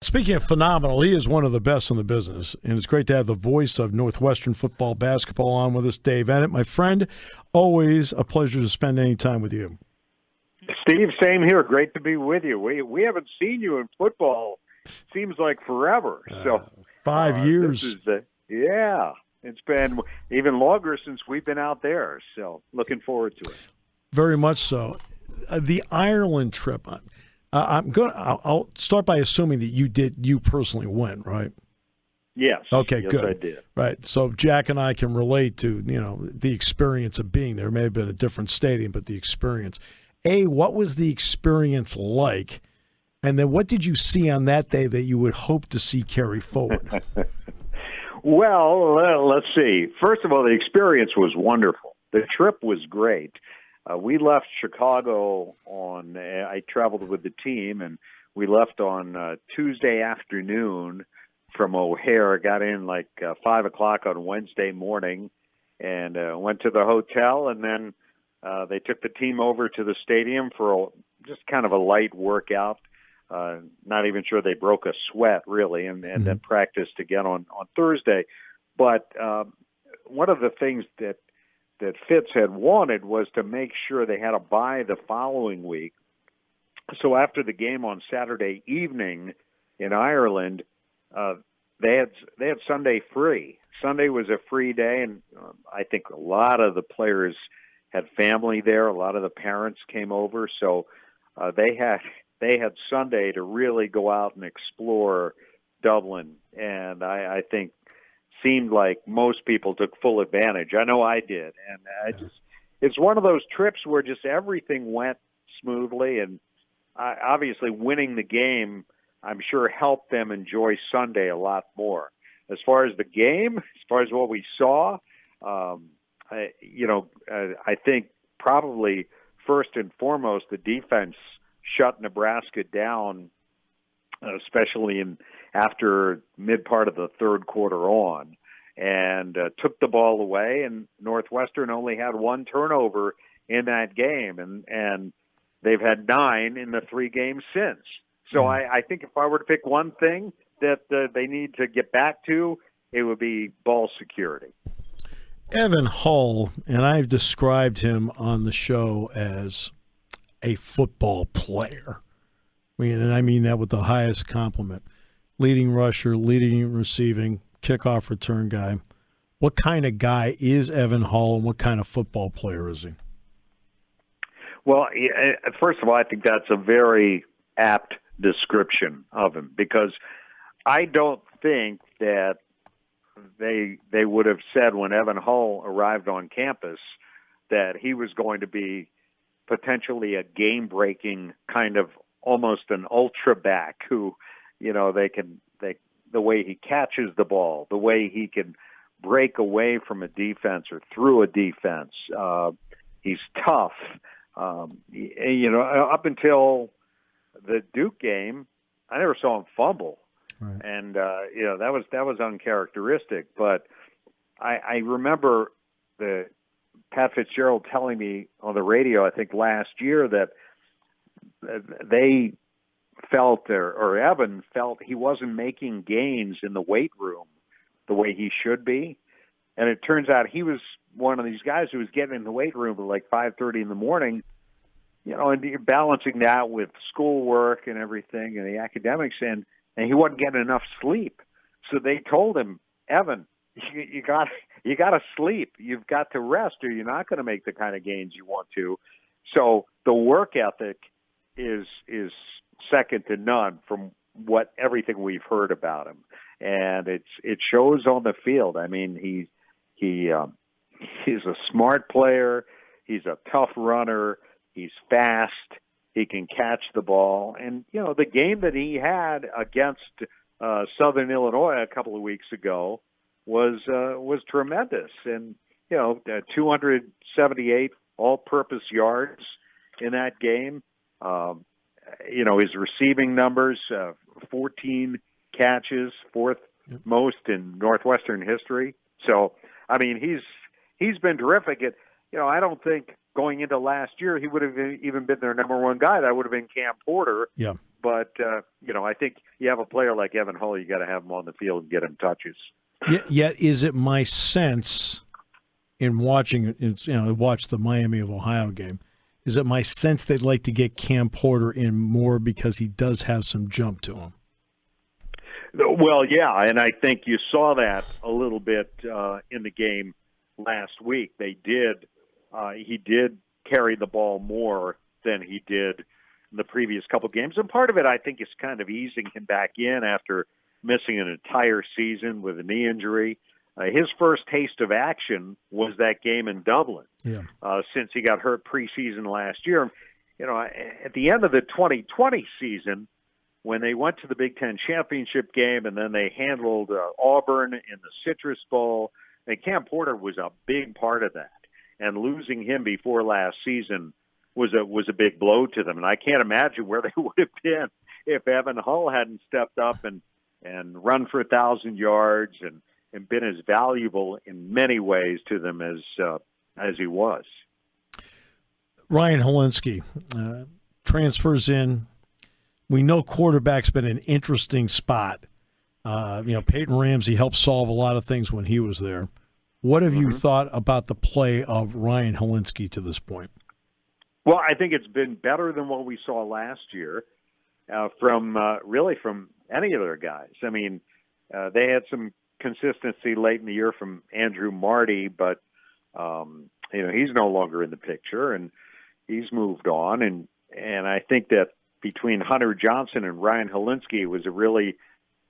Speaking of phenomenal, he is one of the best in the business, and it's great to have the voice of Northwestern football, basketball on with us, Dave Eanet. My friend, always a pleasure to spend any time with you. Steve, same here. Great to be with you. We haven't seen you in football, seems like forever. So 5 years. Yeah, it's been even longer since we've been out there. So looking forward to it. Very much so. The Ireland trip. I'll start by assuming that you personally went, right? Yes. Okay, yes, good. I did. Right. So Jack and I can relate to, the experience of being there. It may have been a different stadium, but the experience. What was the experience like? And then what did you see on that day that you would hope to see carry forward? Well, let's see. First of all, the experience was wonderful. The trip was great. We left Chicago I traveled with the team, and we left on Tuesday afternoon from O'Hare, got in like 5 o'clock on Wednesday morning, and went to the hotel, and then they took the team over to the stadium for just kind of a light workout. Not even sure they broke a sweat, really, and then practiced again on Thursday. But one of the things that Fitz had wanted was to make sure they had a bye the following week. So after the game on Saturday evening in Ireland, they had Sunday free. Sunday was a free day, and I think a lot of the players had family there. A lot of the parents came over, so they had Sunday to really go out and explore Dublin, and I think seemed like most people took full advantage. I know I did, and it's one of those trips where just everything went smoothly, and obviously winning the game, I'm sure, helped them enjoy Sunday a lot more. As far as the game, as far as what we saw, I think probably first and foremost the defense shut Nebraska down, especially after mid part of the third quarter on, and took the ball away. And Northwestern only had one turnover in that game, and they've had 9 in the 3 games since. So I think if I were to pick one thing that they need to get back to, it would be ball security. Evan Hull, and I've described him on the show as a football player. And I mean that with the highest compliment. Leading rusher, leading receiving, kickoff return guy. What kind of guy is Evan Hull, and what kind of football player is he? Well, first of all, I think that's a very apt description of him, because I don't think that they would have said when Evan Hull arrived on campus that he was going to be potentially a game-breaking kind of almost an ultra back who, the way he catches the ball, the way he can break away from a defense or through a defense. He's tough. Up until the Duke game, I never saw him fumble. Right. And, that was uncharacteristic. But I remember Pat Fitzgerald telling me on the radio, I think last year, that they felt, or Evan felt, he wasn't making gains in the weight room the way he should be. And it turns out he was one of these guys who was getting in the weight room at like 5:30 in the morning, and you're balancing that with schoolwork and everything and the academics, and he wasn't getting enough sleep. So they told him, Evan, you got to sleep. You've got to rest, or you're not going to make the kind of gains you want to. So the work ethic is second to none from everything we've heard about him, and it shows on the field. I mean, he's a smart player. He's a tough runner. He's fast. He can catch the ball. And, the game that he had against Southern Illinois a couple of weeks ago was tremendous. And, 278 all-purpose yards in that game. His receiving numbers, 14 catches, fourth most in Northwestern history. So, I mean, he's been terrific. I don't think going into last year he would have even been their number one guy. That would have been Cam Porter. Yeah. but I think you have a player like Evan Hull, you got to have him on the field and get him touches. Yet is it my sense in watching, watch the Miami of Ohio game, is it my sense they'd like to get Cam Porter in more because he does have some jump to him? Well, yeah, and I think you saw that a little bit in the game last week. He did carry the ball more than he did in the previous couple games, and part of it, I think, is kind of easing him back in after missing an entire season with a knee injury. His first taste of action was that game in Dublin, since he got hurt preseason last year. At the end of the 2020 season, when they went to the Big Ten championship game and then they handled Auburn in the Citrus Bowl, and Cam Porter was a big part of that. And losing him before last season was a big blow to them. And I can't imagine where they would have been if Evan Hull hadn't stepped up and run for 1,000 yards and been as valuable in many ways to them as he was. Ryan Hollinski transfers in. We know quarterback's been an interesting spot. Peyton Ramsey helped solve a lot of things when he was there. What have you thought about the play of Ryan Hollinski to this point? Well, I think it's been better than what we saw last year from any of their guys. I mean, they had some consistency late in the year from Andrew Marty, but he's no longer in the picture, and he's moved on. And I think that between Hunter Johnson and Ryan Hollinski, it was a really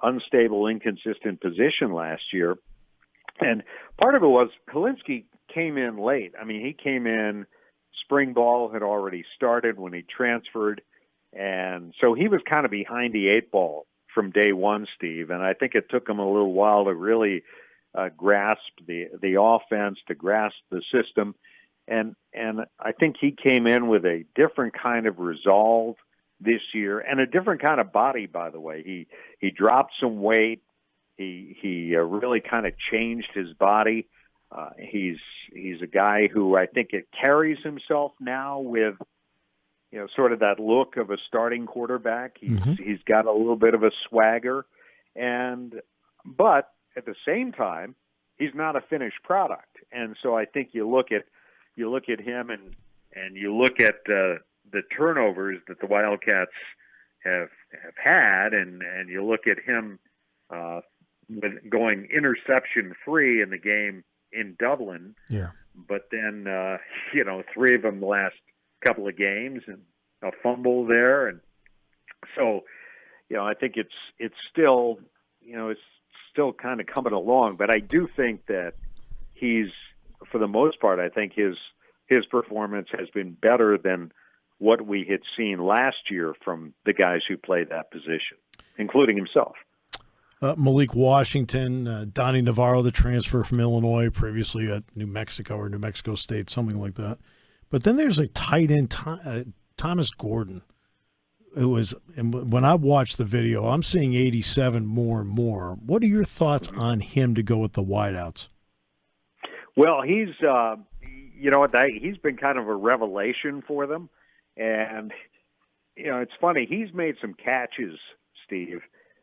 unstable, inconsistent position last year. And part of it was Hollinski came in late. I mean, he came in, spring ball had already started when he transferred, and so he was kind of behind the eight ball from day one, Steve. And I think it took him a little while to really grasp the offense, to grasp the system. And I think he came in with a different kind of resolve this year, and a different kind of body, by the way. He dropped some weight. He really kind of changed his body. He's a guy who I think it carries himself now with sort of that look of a starting quarterback. He's got a little bit of a swagger, but at the same time, he's not a finished product. And so I think you look at him and you look at the turnovers that the Wildcats have had, and you look at him going interception free in the game in Dublin. Yeah. But then, 3 of them the last couple of games and a fumble there. And so, I think it's still kind of coming along, but I do think that he's, for the most part, I think his performance has been better than what we had seen last year from the guys who played that position, including himself. Malik Washington, Donnie Navarro, the transfer from Illinois, previously at New Mexico or New Mexico State, something like that. But then there's a tight end, Thomas Gordon, who was, and when I watched the video, I'm seeing 87 more and more. What are your thoughts on him to go with the wideouts? Well, he's, he's been kind of a revelation for them. And, it's funny, he's made some catches, Steve.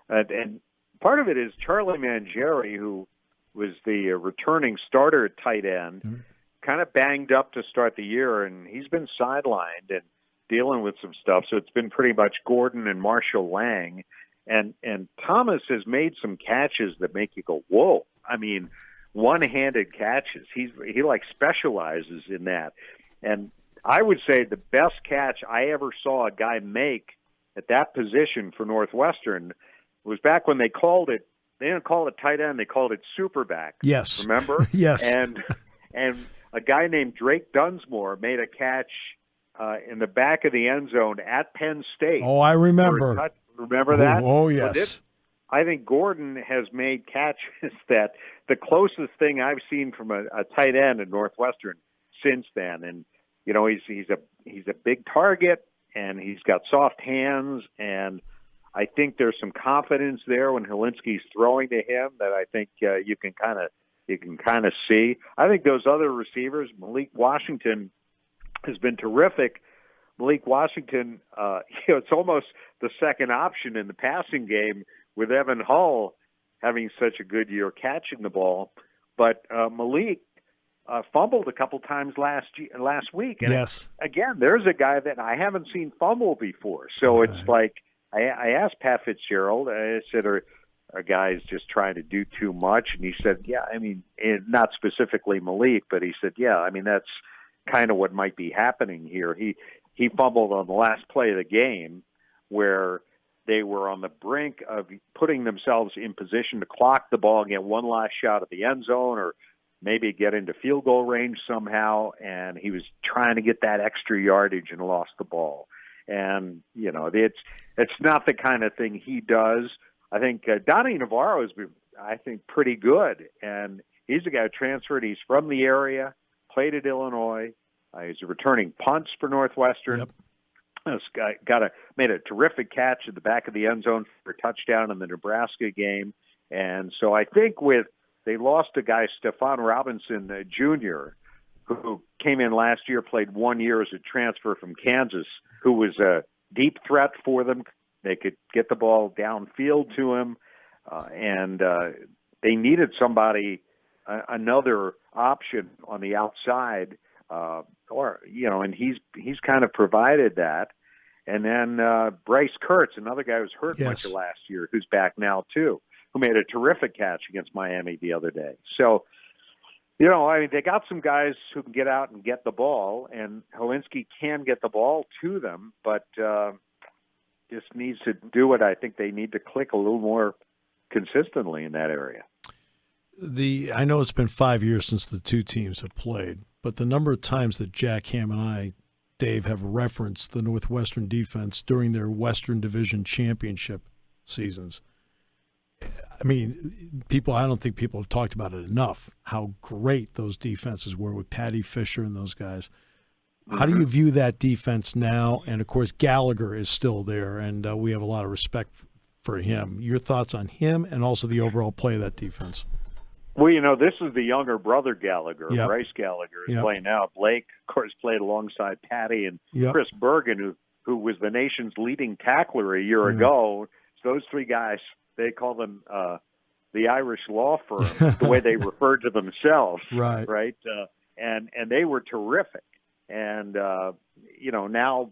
And part of it is Charlie Mangieri, who was the returning starter at tight end, kind of banged up to start the year, and he's been sidelined and dealing with some stuff. So it's been pretty much Gordon and Marshall Lang. And Thomas has made some catches that make you go, whoa. I mean, one-handed catches. He specializes in that. And I would say the best catch I ever saw a guy make at that position for Northwestern was back when they didn't call it tight end, they called it superback. Yes. Remember? Yes. And a guy named Drake Dunsmore made a catch in the back of the end zone at Penn State. Oh, I remember. Remember that? Oh, yes. I think Gordon has made catches that the closest thing I've seen from a tight end at Northwestern since then. And, he's a big target, and he's got soft hands, and I think there's some confidence there when Hollinski's throwing to him that I think you can kind of see. I think those other receivers, Malik Washington has been terrific Malik Washington, it's almost the second option in the passing game with Evan Hull having such a good year catching the ball. But Malik fumbled a couple times last week. And yes. Again, there's a guy that I haven't seen fumble before. So right. It's like I asked Pat Fitzgerald, I said, are guys just trying to do too much? And he said, yeah, I mean, not specifically Malik, but he said, yeah, I mean, that's kind of what might be happening here. He fumbled on the last play of the game where they were on the brink of putting themselves in position to clock the ball and get one last shot at the end zone or maybe get into field goal range somehow, and he was trying to get that extra yardage and lost the ball. And, you know, it's not the kind of thing he does. I think Donnie Navarro has been, I think, pretty good, and he's a guy who transferred. He's from the area, played at Illinois. He's returning punts for Northwestern. Yep. This guy made a terrific catch at the back of the end zone for a touchdown in the Nebraska game. And so I think they lost a guy, Stephon Robinson Jr., who came in last year, played 1 year as a transfer from Kansas, who was a deep threat for them. They could get the ball downfield to him, and they needed somebody, another option on the outside, and he's kind of provided that. And then Bryce Kurtz, another guy who was hurt much of last year, who's back now too, who made a terrific catch against Miami the other day. So, you know, I mean, they got some guys who can get out and get the ball, and Hollinski can get the ball to them, but just needs to do it. I think they need to click a little more consistently in that area. I know it's been 5 years since the two teams have played, but the number of times that Jack Ham and I, Dave, have referenced the Northwestern defense during their Western Division championship seasons. I mean, I don't think people have talked about it enough, how great those defenses were with Patty Fisher and those guys. How do you view that defense now? And, of course, Gallagher is still there, and we have a lot of respect for him. Your thoughts on him and also the overall play of that defense? Well, you know, this is the younger brother Gallagher. Yep. Bryce Gallagher is playing now. Blake, of course, played alongside Patty and Yep. Chris Bergen, who was the nation's leading tackler a year ago. So those three guys, they call them the Irish law firm, the way they referred to themselves. Right. And they were terrific. And, you know, now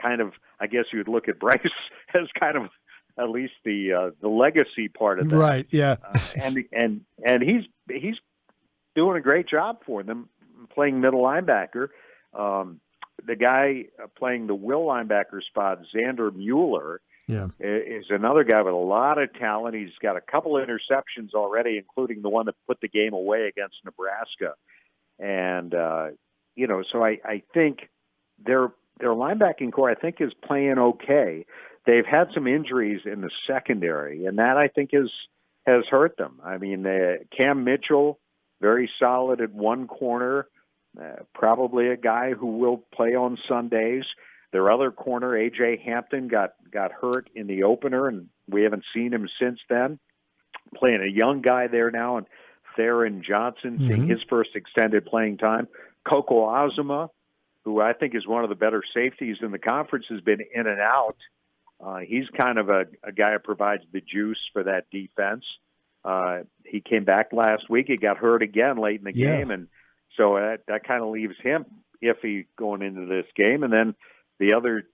kind of, I guess you would look at Bryce as kind of at least the legacy part of that. Right, yeah. And he's doing a great job for them, playing middle linebacker. The guy playing the will linebacker spot, Xander Mueller, is another guy with a lot of talent. He's got a couple of interceptions already, including the one that put the game away against Nebraska. And, you know, so I think their linebacking core, I think, is playing okay. They've had some injuries in the secondary, and that, I think, has hurt them. I mean, Cam Mitchell, very solid at one corner, probably a guy who will play on Sundays. Their other corner, A.J. Hampton, got hurt in the opener, and we haven't seen him since then. Playing a young guy there now, and Theron Johnson seeing his first extended playing time. Coco Azuma, who I think is one of the better safeties in the conference, has been in and out. He's kind of a guy who provides the juice for that defense. He came back last week. He got hurt again late in the game, and so that kind of leaves him iffy going into this game. And then the other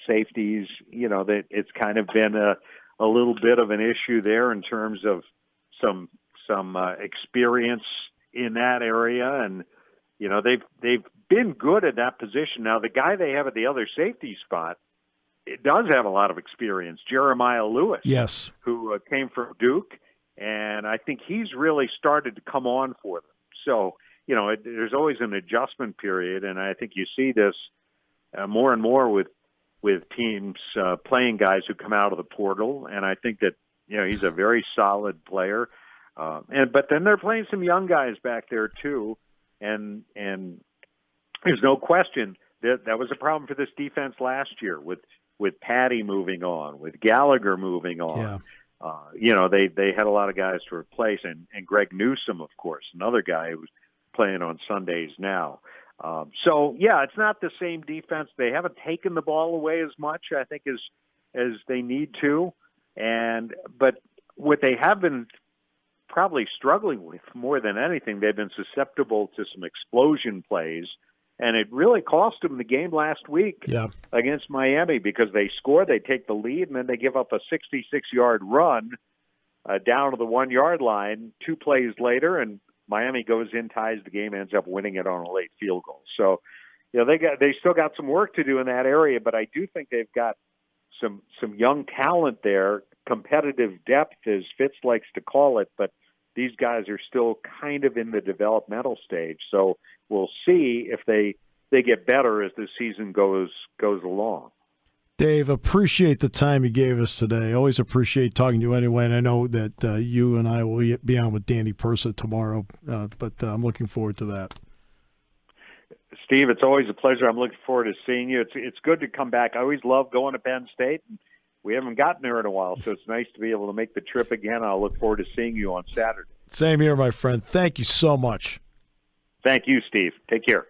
safeties, you know, that it's kind of been a little bit of an issue there in terms of some experience in that area, and you know they've been good at that position. Now the guy they have at the other safety spot, it does have a lot of experience, Jeremiah Lewis, who came from Duke, and I think he's really started to come on for them. So you know there's always an adjustment period, and I think you see this more and more with teams playing guys who come out of the portal, and I think that you know he's a very solid player. But then they're playing some young guys back there too, and there's no question that was a problem for this defense last year with Patty moving on, with Gallagher moving on. You know they had a lot of guys to replace, and Greg Newsome, of course, another guy who's playing on Sundays now. So yeah, it's not the same defense. They haven't taken the ball away as much, I think, as they need to. But what they have been probably struggling with more than anything, they've been susceptible to some explosion plays. And it really cost them the game last week against Miami because they score, they take the lead, and then they give up a 66-yard run down to the 1-yard line 2 plays later, and Miami goes in, ties the game, ends up winning it on a late field goal. So, they still got some work to do in that area, but I do think they've got some young talent there, competitive depth, as Fitz likes to call it, but these guys are still kind of in the developmental stage. So we'll see if they get better as the season goes along. Dave, appreciate the time you gave us today. Always appreciate talking to you anyway, and I know that you and I will be on with Danny Persa tomorrow, but I'm looking forward to that. Steve, it's always a pleasure. I'm looking forward to seeing you. It's good to come back. I always love going to Penn State. We haven't gotten there in a while, so it's nice to be able to make the trip again. I'll look forward to seeing you on Saturday. Same here, my friend. Thank you so much. Thank you, Steve. Take care.